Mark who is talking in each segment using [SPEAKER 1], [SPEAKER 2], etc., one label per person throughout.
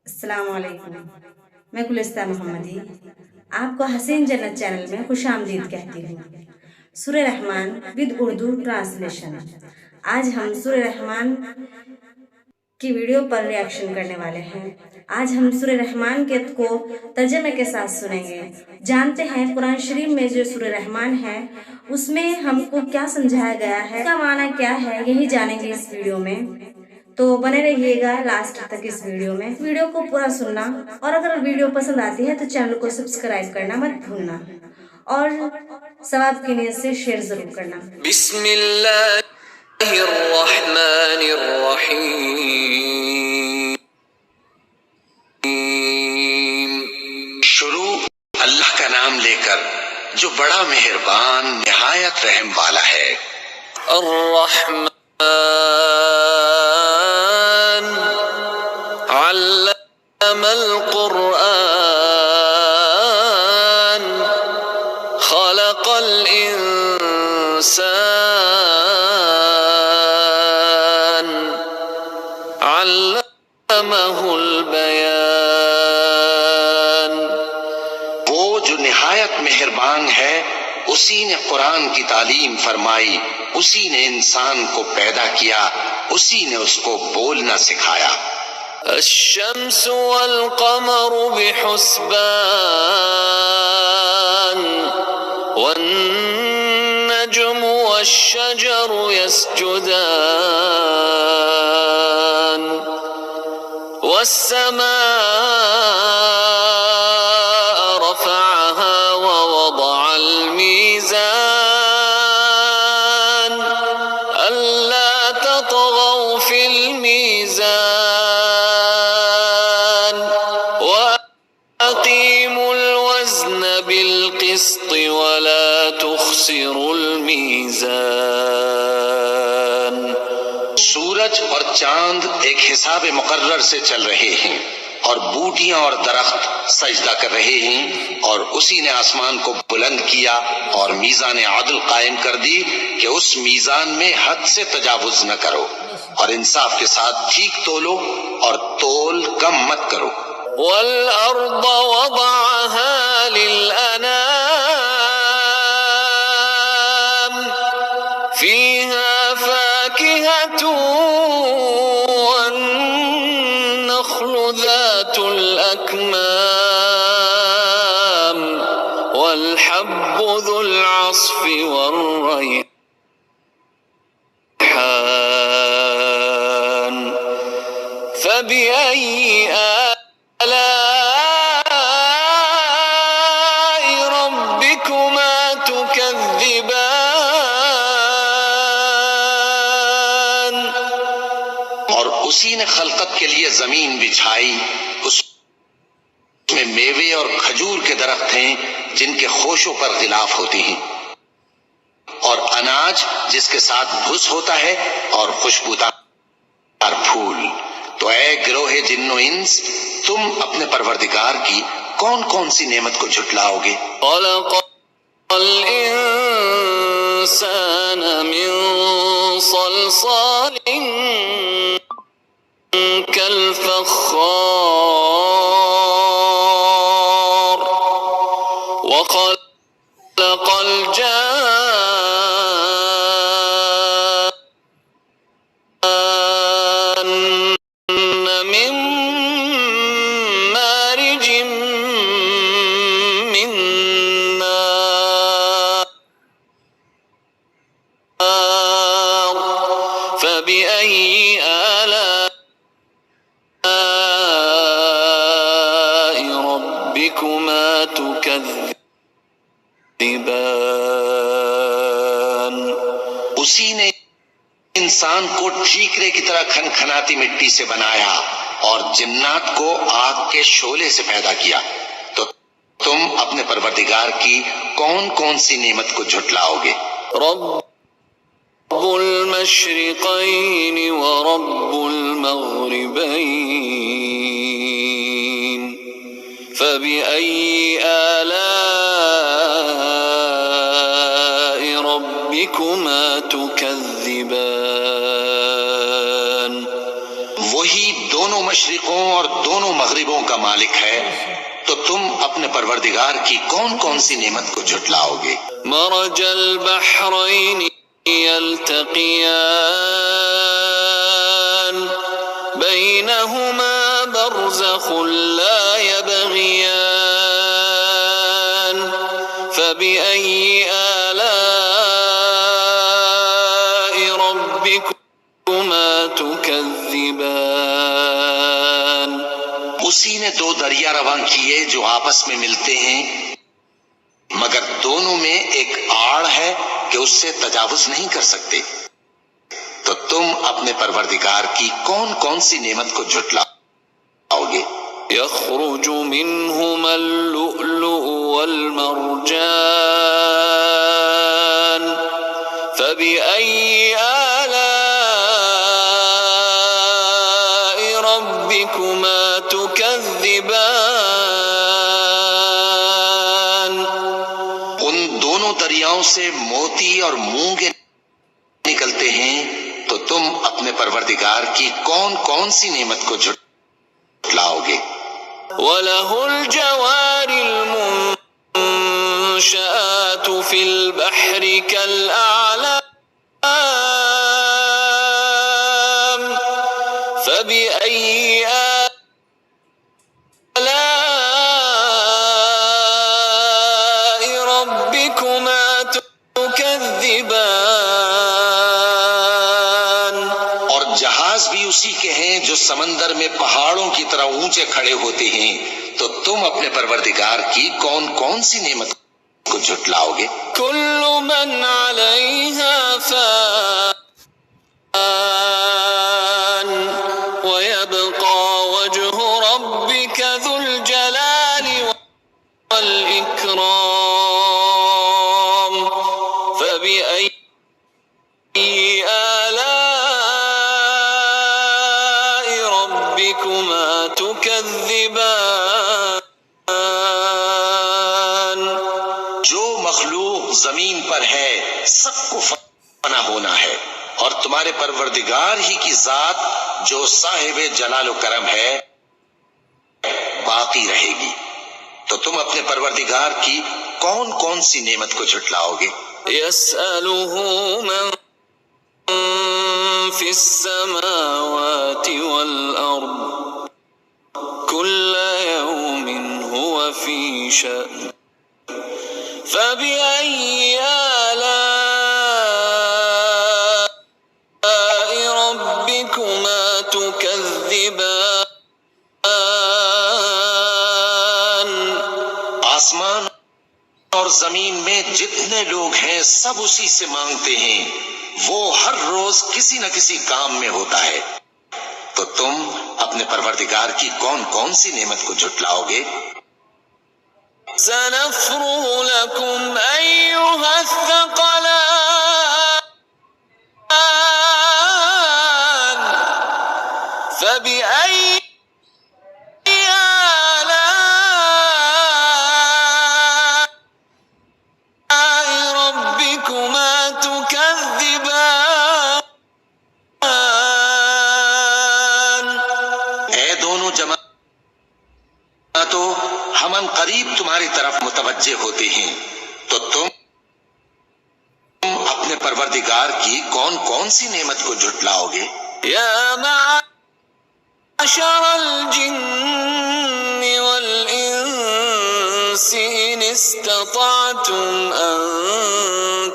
[SPEAKER 1] السلام علیکم، میں گلستہ محمدی آپ کو حسین جنت چینل میں خوش آمدید کہتی ہوں۔ سورہ رحمان ود اردو ٹرانسلیشن۔ آج ہم سورہ رحمان کی ویڈیو پر ریاکشن کرنے والے ہیں۔ آج ہم سورہ رحمان کو ترجمے کے ساتھ سنیں گے۔ جانتے ہیں قرآن شریف میں جو سورہ رحمان ہے اس میں ہم کو کیا سمجھایا گیا ہے، اس کا معنی کیا ہے، یہی جانیں گے اس ویڈیو میں۔ تو بنے رہیے گا لاسٹ تک اس ویڈیو میں۔ ویڈیو کو پورا سننا، اور اگر ویڈیو پسند آتی ہے تو چینل کو سبسکرائب کرنا مت بھولنا، اور ثواب کی نیت سے شیئر ضرور کرنا۔
[SPEAKER 2] بسم اللہ الرحمن الرحیم۔ شروع اللہ کا نام لے کر جو بڑا مہربان نہایت رحم والا ہے۔ الرحمن علم القرآن خلق الانسان علمہ البیان۔ وہ جو نہایت مہربان ہے اسی نے قرآن کی تعلیم فرمائی، اسی نے انسان کو پیدا کیا، اسی نے اس کو بولنا سکھایا۔ الشمس والقمر بحسبان والنجم والشجر يسجدان والسماء رفعها ووضع الميزان ألا تطغوا في الميزان وأقيموا الوزن بالقسط ولا تخسروا الميزان۔ سورج اور چاند ایک حساب مقرر سے چل رہے ہیں، اور بوٹیاں اور درخت سجدہ کر رہے ہیں، اور اسی نے آسمان کو بلند کیا اور میزان عدل قائم کر دی کہ اس میزان میں حد سے تجاوز نہ کرو، اور انصاف کے ساتھ ٹھیک تولو اور تول کم مت کرو۔ والارض وضعها للانام فيها فاكهة والنخل ذات الأكمام والحب ذو العصف والريحان فبأي آلاء ربكما تكذبان۔ اور اسی نے خلقت کے لیے زمین بچھائی، اس میں میوے اور کھجور کے درخت ہیں جن کے خوشوں پر غلاف ہوتی ہیں، اور اناج جس کے ساتھ بھس ہوتا ہے، اور خوشبودار پھول۔ تو اے گروہ جن و انس، تم اپنے پروردگار کی کون کون سی نعمت کو جھٹلاؤ گے؟ خلق الانسان من صلصال كالفخار وخلق الجان من مارج من نار فبأي آلاء ربكما تكذبان۔ اسی نے انسان کو ٹھیکرے کی طرح کھنکھناتی مٹی سے بنایا، اور جنات کو آگ کے شعلے سے پیدا کیا۔ تو تم اپنے پروردگار کی کون کون سی نعمت کو جھٹلاؤ گے؟ رب المشرقین ورب المغربین فبأي آلاء ربكما تكذبان۔ وہی دونوں مشرقوں اور دونوں مغربوں کا مالک ہے، تو تم اپنے پروردگار کی کون کون سی نعمت کو جھٹلاؤ گے؟
[SPEAKER 3] مرج البحرین یلتقیان بینہما برزخ لا یبغیان فبأي آلاء ربكما تكذبان۔
[SPEAKER 2] اسی نے دو دریا رواں کیے جو آپس میں ملتے ہیں، مگر دونوں میں ایک آڑ ہے کہ اس سے تجاوز نہیں کر سکتے، تو تم اپنے پروردگار کی کون کون سی نعمت کو جھٹلاؤ گے؟
[SPEAKER 3] يخرج منهما اللؤلؤ والمرجان فبأي آلاء ربكما تكذبان۔
[SPEAKER 2] ان دونوں دریاؤں سے موتی اور مونگے نکلتے ہیں، تو تم اپنے پروردگار کی کون کون سی نعمت کو جھٹلاؤ گے؟
[SPEAKER 3] وَلَهُ الْجَوَارِ الْمُنشَآتُ فِي الْبَحْرِ كَالْأَعْلَامِ فَبِأَيِّ آلَاءِ رَبِّكُمَا تُكَذِّبَانِ۔
[SPEAKER 2] اور جہاز بھی اسی کے ہیں جو سمندر میں پہاڑوں کی طرح اونچے کھڑے ہوتے ہیں، تو تم اپنے پروردگار کی کون کون سی نعمت کو جھٹلاؤ گے؟
[SPEAKER 3] كل من عليها فان ويبقى وجه ربك ذو الجلال والإكرام فبأي آلاء ربكما تكذبان۔
[SPEAKER 2] جو مخلوق زمین پر ہے سب کو فنا ہونا ہے، اور تمہارے پروردگار ہی کی ذات جو صاحب جلال و کرم ہے باقی رہے گی، تو تم اپنے پروردگار کی کون کون سی نعمت کو جھٹلاؤ گے؟
[SPEAKER 3] يسأله من في السماوات والأرض كل يوم هو في شأن فبأي آلاء ربكما تكذبان۔
[SPEAKER 2] آسمان اور زمین میں جتنے لوگ ہیں سب اسی سے مانگتے ہیں، وہ ہر روز کسی نہ کسی کام میں ہوتا ہے، تو تم اپنے پروردگار کی کون کون سی نعمت کو جھٹلاؤ گے؟
[SPEAKER 3] سنفرغ لكم أيها الثقلان فبأي آلاء ربكما تكذبان۔
[SPEAKER 2] اے دونوں جماعتوں، ہم ان قریب تمہاری طرف متوجہ ہوتے ہیں، تو تم اپنے پروردگار کی کون کون سی نعمت کو جھٹلاؤ گے؟
[SPEAKER 3] يا معشر الجن والإنس إن استطعتم أن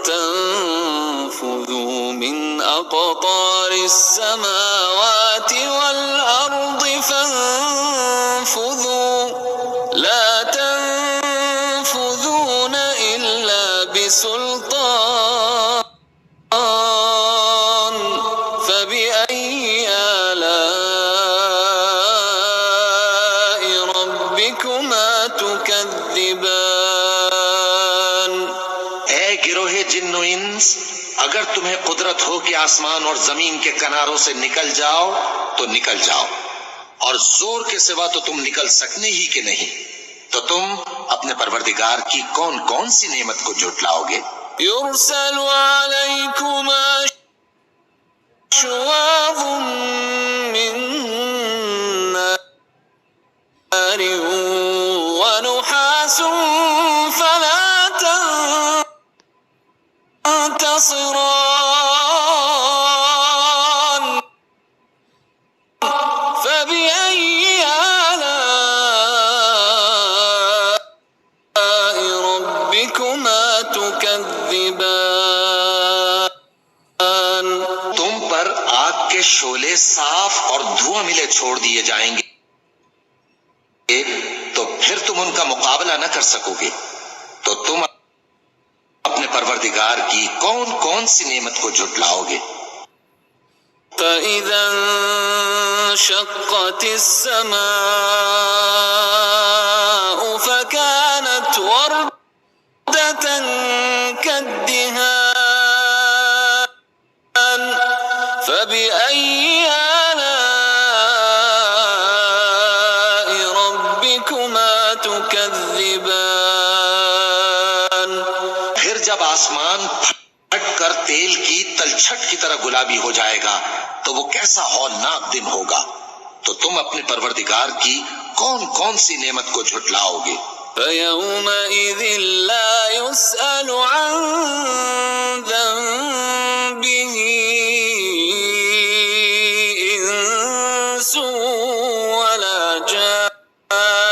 [SPEAKER 3] تنفذوا من أقطار السماوات والأرض فانفذوا لا تنفذون إلا بسلطان فبأي آلاء ربكما تكذبان۔
[SPEAKER 2] اے گروہ جن و انس، اگر تمہیں قدرت ہو کہ آسمان اور زمین کے کناروں سے نکل جاؤ تو نکل جاؤ، اور زور کے سوا تو تم نکل سکنے ہی کہ نہیں، تو تم اپنے پروردگار کی کون کون سی نعمت کو جھٹلاؤ گے؟
[SPEAKER 3] يرسل عليكما شواظ من
[SPEAKER 2] شعلے صاف اور دھواں ملے چھوڑ دیے جائیں گے تو پھر تم ان کا مقابلہ نہ کر سکو گے، تو تم اپنے پروردگار کی کون کون سی نعمت کو جھٹلاؤ گے؟
[SPEAKER 3] فَإِذَا انشَقَّتِ السَّمَاءُ فَكَانَتْ وَرْدَةً كَالدِّهَانِ فَبِأَيِّ آلَاءِ رَبِّكُمَا تُكَذِّبَانِ؟
[SPEAKER 2] پھر جب آسمان پھٹ کر تیل کی تلچھٹ کی طرح گلابی ہو جائے گا تو وہ کیسا ہولناک دن ہوگا، تو تم اپنے پروردگار کی کون کون سی نعمت کو جھٹلاؤ گے؟
[SPEAKER 3] فَيَوْمَئِذٍ لَا يُسْأَلُ عَنْ ذَنبِهِ إِنسٌ وَلَا جَانٌّ